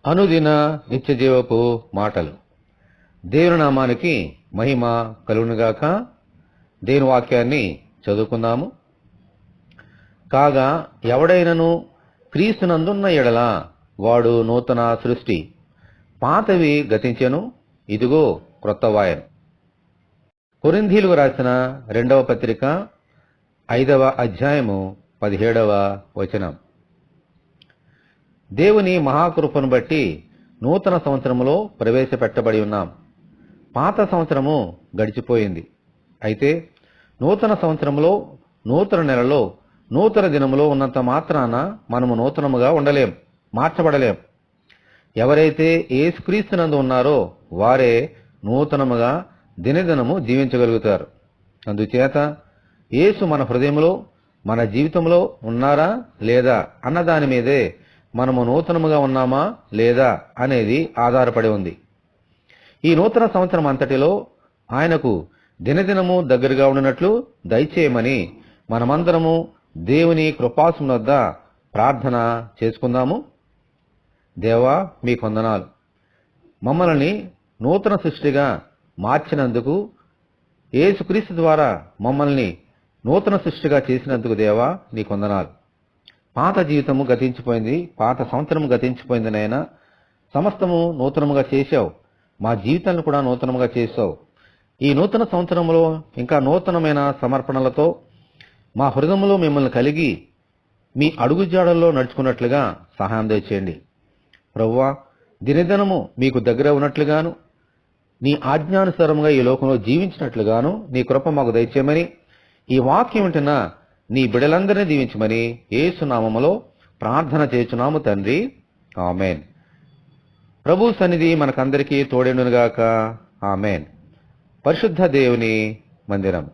అనుదిన నిత్యజీవపు మాటలు. దేవుని నామానికి మహిమ కలుగునుగాక. దేవుని వాక్యాన్ని చదువుకుందాము. కాగా ఎవడైనను క్రీస్తునందున్న ఎడల వాడు నూతన సృష్టి, పాతవి గతించెను, ఇదిగో క్రొత్తవాయెను. కొరింథీయులకు రాసిన 2వ పత్రిక 5వ అధ్యాయము 17వ వచనం. దేవుని మహాకృపను బట్టి నూతన సంవత్సరములో ప్రవేశపెట్టబడి ఉన్నాం. పాత సంవత్సరము గడిచిపోయింది. అయితే నూతన సంవత్సరములో, నూతన నెలలో, నూతన దినములో ఉన్నంత మాత్రాన మనము నూతనముగా ఉండలేం, మార్చబడలేం. ఎవరైతే యేసుక్రీస్తునందు ఉన్నారో వారే నూతనముగా దినదినము జీవించగలుగుతారు. అందుచేత యేసు మన హృదయంలో, మన జీవితంలో ఉన్నారా లేదా అన్న దాని మీదే మనము నూతనముగా ఉన్నామా లేదా అనేది ఆధారపడి ఉంది. ఈ నూతన సంవత్సరం అంతటిలో ఆయనకు దినదినము దగ్గరగా ఉండినట్లు దయచేయమని మనమందరము దేవుని కృపాసనం వద్ద ప్రార్థన చేసుకుందాము. దేవా, మీకు వందనాలు. మమ్మల్ని నూతన సృష్టిగా మార్చినందుకు, యేసుక్రీస్తు ద్వారా మమ్మల్ని నూతన సృష్టిగా చేసినందుకు దేవా నీకు వందనాలు. పాత జీవితము గతించిపోయింది, పాత సంవత్సరము గతించిపోయింది నాయనా. సమస్తము నూతనముగా చేశావు, మా జీవితాలను కూడా నూతనముగా చేశావు. ఈ నూతన సంవత్సరంలో ఇంకా నూతనమైన సమర్పణలతో మా హృదయంలో మిమ్మల్ని కలిగి మీ అడుగుజాడల్లో నడుచుకున్నట్లుగా సహాయం దయచేయండి. ప్రభువా, దినదినము మీకు దగ్గర ఉన్నట్లుగాను, నీ ఆజ్ఞానుసారంగా ఈ లోకంలో జీవించినట్లుగాను నీ కృప మాకు దయచేయమని, ఈ వాక్యం వింటున్న నీ బిడ్డలందరినీ దీవించమని యేసు నామములో ప్రార్థన చేయుచున్నాము తండ్రి, ఆమెన్. ప్రభు సన్నిధి మనకందరికీ తోడేండునుగాక. ఆమెన్. పరిశుద్ధ దేవుని మందిరం.